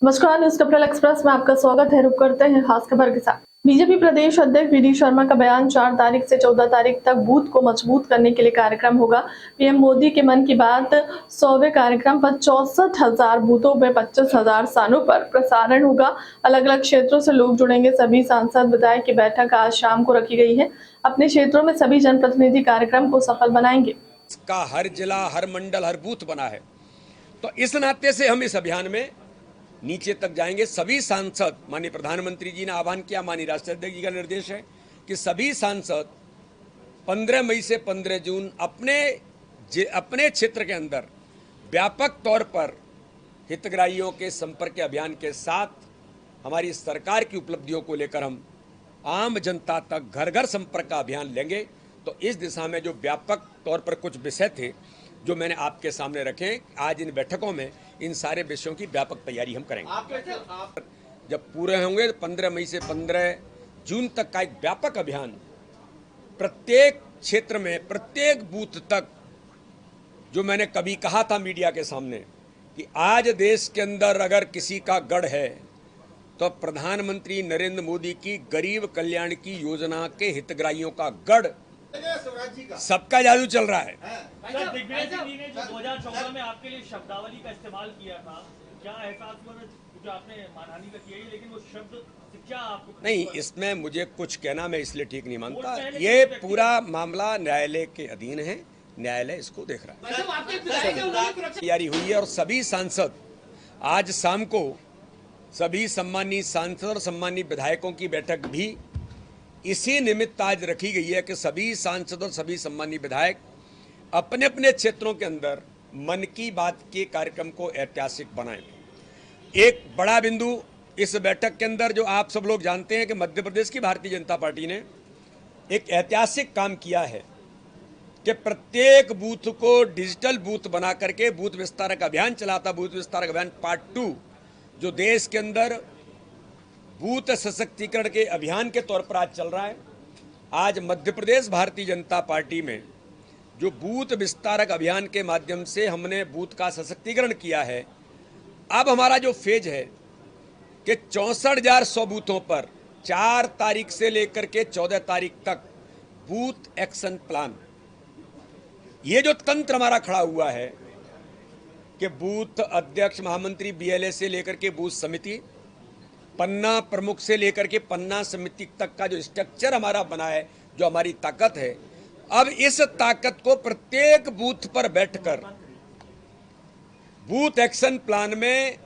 नमस्कार, news capital express में आपका स्वागत है। रुक करते हैं खास खबर के साथ। बीजेपी प्रदेश अध्यक्ष वी डी शर्मा का बयान 4 तारीख से 14 तारीख तक बूथ को मजबूत करने के लिए कार्यक्रम होगा। पीएम मोदी के मन की बात 100वें कार्यक्रम पर 64,000 बूथों में 25,000 स्थानों पर प्रसारण होगा। अलग अलग क्षेत्रों से लोग जुड़ेंगे। सभी सांसद विधायक की बैठक आज शाम को रखी गई है। अपने क्षेत्रों में सभी जनप्रतिनिधि कार्यक्रम को सफल बनाएंगे। का हर जिला, हर मंडल, हर बूथ बना है, तो इस नाते से हम इस अभियान में नीचे तक जाएंगे। सभी सांसद, माननीय प्रधानमंत्री जी ने आह्वान किया, माननीय राष्ट्रीय अध्यक्ष जी का निर्देश है कि सभी सांसद 15 मई से 15 जून अपने क्षेत्र के अंदर व्यापक तौर पर हितग्राहियों के संपर्क के अभियान के साथ हमारी सरकार की उपलब्धियों को लेकर हम आम जनता तक घर घर संपर्क का अभियान लेंगे। तो इस दिशा में जो व्यापक तौर पर कुछ विषय थे जो मैंने आपके सामने रखे, आज इन बैठकों में इन सारे विषयों की व्यापक तैयारी हम करेंगे। जब पूरे होंगे 15 मई से 15 जून तक का एक व्यापक अभियान प्रत्येक क्षेत्र में, प्रत्येक बूथ तक, जो मैंने कभी कहा था मीडिया के सामने कि आज देश के अंदर अगर किसी का गढ़ है तो प्रधानमंत्री नरेंद्र मोदी की गरीब कल्याण की योजना के हितग्राहियों का गढ़ सबका जादू चल रहा है। दिग्विजय सिंह जी ने जो 2014 में आपके लिए शब्दावली का इस्तेमाल किया था, क्या एहसास हुआ जो आपने मानहानि का किया ही, लेकिन वो शब्द से क्या आपको नहीं, इसमें मुझे कुछ कहना मैं इसलिए ठीक नहीं मानता। ये पूरा मामला न्यायालय के अधीन है, न्यायालय इसको देख रहा है। तैयारी हुई है और सभी सांसद आज शाम को सभी सम्मानित सांसद और सम्मानित विधायकों की बैठक भी इसी निमित्त आज रखी गई है कि सभी सांसद और सभी सम्मानित विधायक अपने अपने क्षेत्रों के अंदर मन की बात के कार्यक्रम को ऐतिहासिक बनाएं। एक बड़ा बिंदु इस बैठक के अंदर जो आप सब लोग जानते हैं कि मध्य प्रदेश की भारतीय जनता पार्टी ने एक ऐतिहासिक काम किया है कि प्रत्येक बूथ को डिजिटल बूथ बना करके बूथ विस्तारक अभियान चलाता। बूथ विस्तारक अभियान पार्ट 2 जो देश के अंदर बूथ सशक्तिकरण के अभियान के तौर पर आज चल रहा है। आज मध्य प्रदेश भारतीय जनता पार्टी में जो बूथ विस्तारक अभियान के माध्यम से हमने बूथ का सशक्तिकरण किया है, अब हमारा जो फेज है कि 64,100 बूथों पर 4 तारीख से लेकर के 14 तारीख तक बूथ एक्शन प्लान, ये जो तंत्र हमारा खड़ा हुआ है कि बूथ अध्यक्ष, महामंत्री, बीएलए से लेकर के बूथ समिति, पन्ना प्रमुख से लेकर के पन्ना समिति तक का जो स्ट्रक्चर हमारा बना है, जो हमारी ताकत है, अब इस ताकत को प्रत्येक बूथ पर बैठकर बूथ एक्शन प्लान में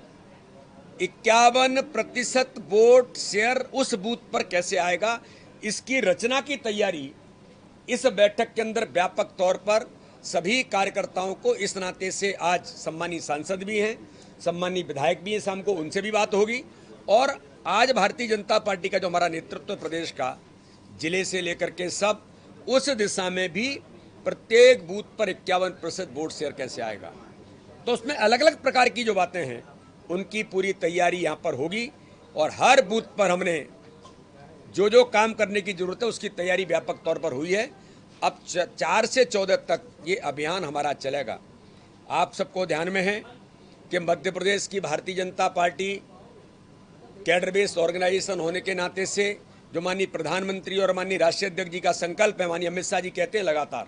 51% वोट शेयर उस बूथ पर कैसे आएगा, इसकी रचना की तैयारी इस बैठक के अंदर व्यापक तौर पर सभी कार्यकर्ताओं को, इस नाते से आज सम्मानित सांसद भी हैं, सम्मानित विधायक भी हैं, शाम को उनसे भी बात होगी। और आज भारतीय जनता पार्टी का जो हमारा नेतृत्व प्रदेश का, जिले से लेकर के सब, उस दिशा में भी प्रत्येक बूथ पर 51% वोट शेयर कैसे आएगा, तो उसमें अलग अलग प्रकार की जो बातें हैं उनकी पूरी तैयारी यहाँ पर होगी। और हर बूथ पर हमने जो जो काम करने की जरूरत है उसकी तैयारी व्यापक तौर पर हुई है। अब 4 से 14 तक ये अभियान हमारा चलेगा। आप सबको ध्यान में है कि मध्य प्रदेश की Bharatiya Janata party cadre based organisation होने के नाते से जो माननीय प्रधानमंत्री और माननीय राष्ट्रीय अध्यक्ष जी का संकल्प है, माननीय अमित शाह जी कहते हैं लगातार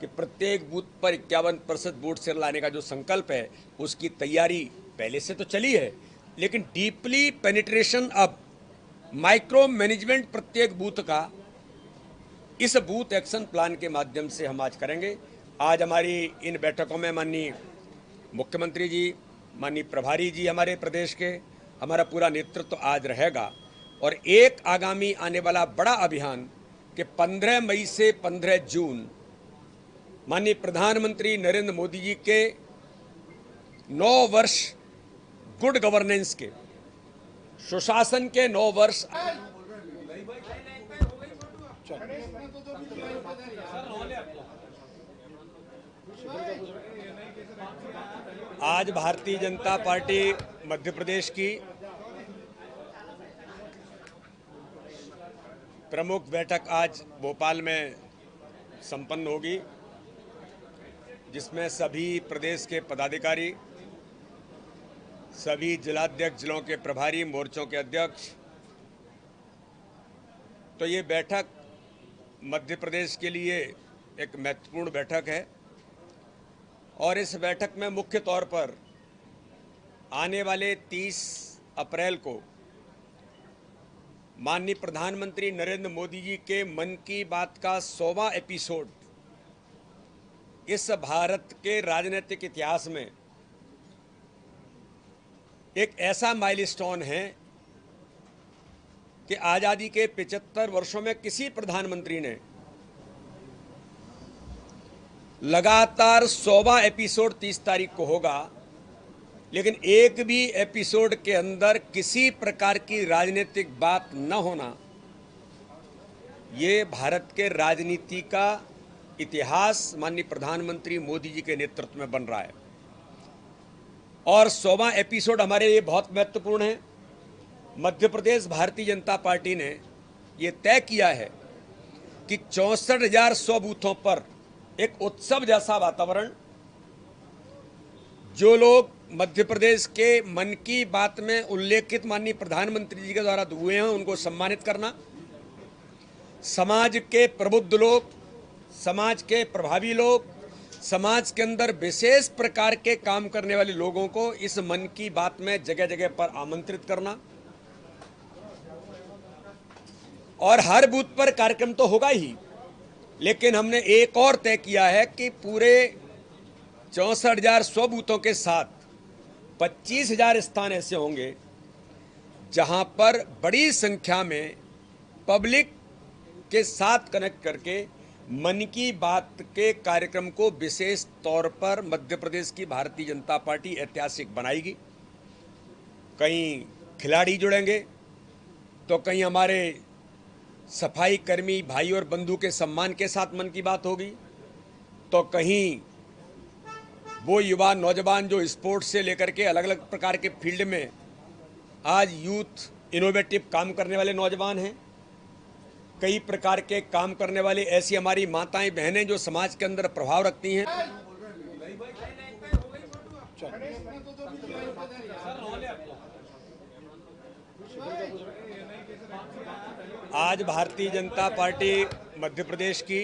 कि प्रत्येक बूथ पर 51% वोट शेयर लाने का जो संकल्प है, उसकी तैयारी पहले से तो चली है, लेकिन डीपली पेनिट्रेशन, अब माइक्रो मैनेजमेंट प्रत्येक बूथ का इस बूथ एक्शन प्लान के माध्यम से हम आज करेंगे। आज हमारी इन बैठकों में माननीय मुख्यमंत्री जी, माननीय प्रभारी जी हमारे प्रदेश के, हमारा पूरा नेतृत्व आज रहेगा। और एक आगामी आने वाला बड़ा अभियान कि 15 मई से 15 जून माननीय प्रधानमंत्री नरेंद्र मोदी जी के 9 वर्ष गुड गवर्नेंस के, सुशासन के 9 वर्ष, आज भारतीय जनता पार्टी मध्य प्रदेश की प्रमुख बैठक आज भोपाल में संपन्न होगी, जिसमें सभी प्रदेश के पदाधिकारी, सभी जिलाध्यक्ष, जिलों के प्रभारी, मोर्चों के अध्यक्ष, तो ये बैठक मध्य प्रदेश के लिए एक महत्वपूर्ण बैठक है और इस बैठक में मुख्य तौर पर आने वाले 30 अप्रैल को माननीय प्रधानमंत्री नरेंद्र मोदी जी के मन की बात का 100वां एपिसोड इस भारत के राजनीतिक इतिहास में एक ऐसा माइलस्टोन है कि आज़ादी के 75 वर्षों में किसी प्रधानमंत्री ने लगातार 100वां एपिसोड 30 तारीख को होगा, लेकिन एक भी एपिसोड के अंदर किसी प्रकार की राजनीतिक बात न होना, ये भारत के राजनीति का इतिहास माननीय प्रधानमंत्री मोदी जी के नेतृत्व में बन रहा है। और 100वां एपिसोड हमारे लिए बहुत महत्वपूर्ण है। मध्य प्रदेश भारतीय जनता पार्टी ने ये तय किया है कि 64,100 बूथों पर एक उत्सव जैसा वातावरण, जो लोग मध्य प्रदेश के मन की बात में उल्लेखित माननीय प्रधानमंत्री जी के द्वारा हुए हैं, उनको सम्मानित करना, समाज के प्रबुद्ध लोग, समाज के प्रभावी लोग, समाज के अंदर विशेष प्रकार के काम करने वाले लोगों को इस मन की बात में जगह जगह पर आमंत्रित करना। और हर बूथ पर कार्यक्रम तो होगा ही, लेकिन हमने एक और तय किया है कि पूरे 64,100 बूथों के साथ 25,000 स्थान ऐसे होंगे जहां पर बड़ी संख्या में पब्लिक के साथ कनेक्ट करके मन की बात के कार्यक्रम को विशेष तौर पर मध्य प्रदेश की भारतीय जनता पार्टी ऐतिहासिक बनाएगी। कहीं खिलाड़ी जुड़ेंगे, तो कहीं हमारे सफाई कर्मी भाई और बंधु के सम्मान के साथ मन की बात होगी, तो कहीं वो युवा नौजवान जो स्पोर्ट्स से लेकर के अलग अलग प्रकार के फील्ड में आज यूथ इनोवेटिव काम करने वाले नौजवान हैं, कई प्रकार के काम करने वाली ऐसी हमारी माताएं बहनें जो समाज के अंदर प्रभाव रखती हैं। आज भारतीय जनता पार्टी मध्य प्रदेश की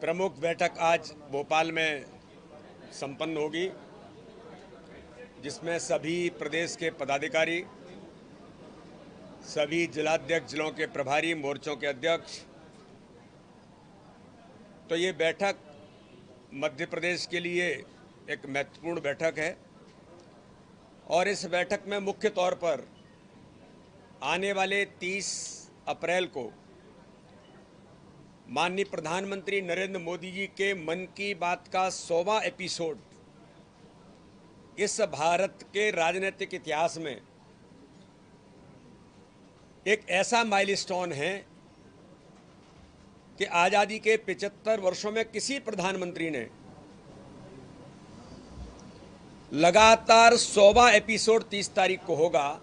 प्रमुख बैठक आज भोपाल में संपन्न होगी, जिसमें सभी प्रदेश के पदाधिकारी, सभी जिलाध्यक्ष, जिलों के प्रभारी, मोर्चों के अध्यक्ष, तो ये बैठक मध्य प्रदेश के लिए एक महत्वपूर्ण बैठक है और इस बैठक में मुख्य तौर पर आने वाले 30 अप्रैल को माननीय प्रधानमंत्री नरेंद्र मोदी जी के मन की बात का 100वां एपिसोड इस भारत के राजनीतिक इतिहास में एक ऐसा माइलस्टोन है कि आज़ादी के 75 वर्षों में किसी प्रधानमंत्री ने लगातार 100वां एपिसोड 30 तारीख को होगा,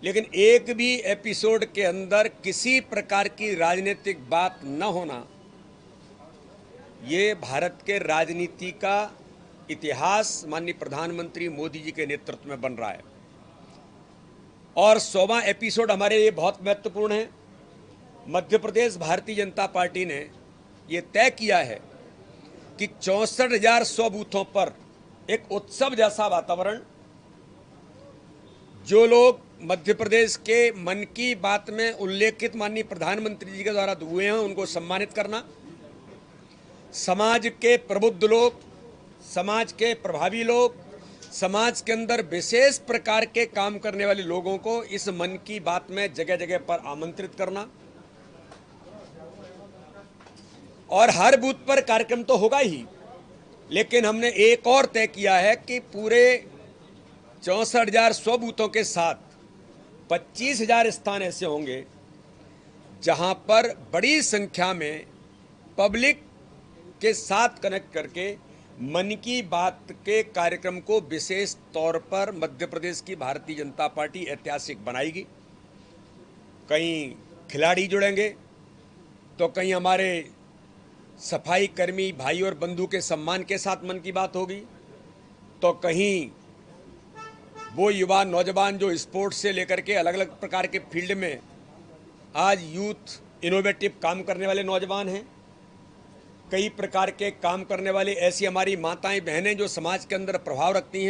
लेकिन एक भी एपिसोड के अंदर किसी प्रकार की राजनीतिक बात न होना, ये भारत के राजनीति का इतिहास माननीय प्रधानमंत्री मोदी जी के नेतृत्व में बन रहा है। और 100वां एपिसोड हमारे लिए बहुत महत्वपूर्ण है। मध्य प्रदेश भारतीय जनता पार्टी ने ये तय किया है कि 64,100 बूथों पर एक उत्सव जैसा वातावरण, जो लोग मध्य प्रदेश के मन की बात में उल्लेखित माननीय प्रधानमंत्री जी के द्वारा हुए हैं, उनको सम्मानित करना, समाज के प्रबुद्ध लोग, समाज के प्रभावी लोग, समाज के अंदर विशेष प्रकार के काम करने वाले लोगों को इस मन की बात में जगह जगह पर आमंत्रित करना। और हर बूथ पर कार्यक्रम तो होगा ही, लेकिन हमने एक और तय किया है कि पूरे 64,100 बूथों के साथ 25,000 स्थान ऐसे होंगे जहां पर बड़ी संख्या में पब्लिक के साथ कनेक्ट करके मन की बात के कार्यक्रम को विशेष तौर पर मध्य प्रदेश की भारतीय जनता पार्टी ऐतिहासिक बनाएगी। कहीं खिलाड़ी जुड़ेंगे, तो कहीं हमारे सफाई कर्मी भाई और बंधु के सम्मान के साथ मन की बात होगी, तो कहीं वो युवा नौजवान जो स्पोर्ट्स से लेकर के अलग अलग प्रकार के फील्ड में आज यूथ इनोवेटिव काम करने वाले नौजवान हैं, कई प्रकार के काम करने वाले ऐसी हमारी माताएं बहनें जो समाज के अंदर प्रभाव रखती हैं।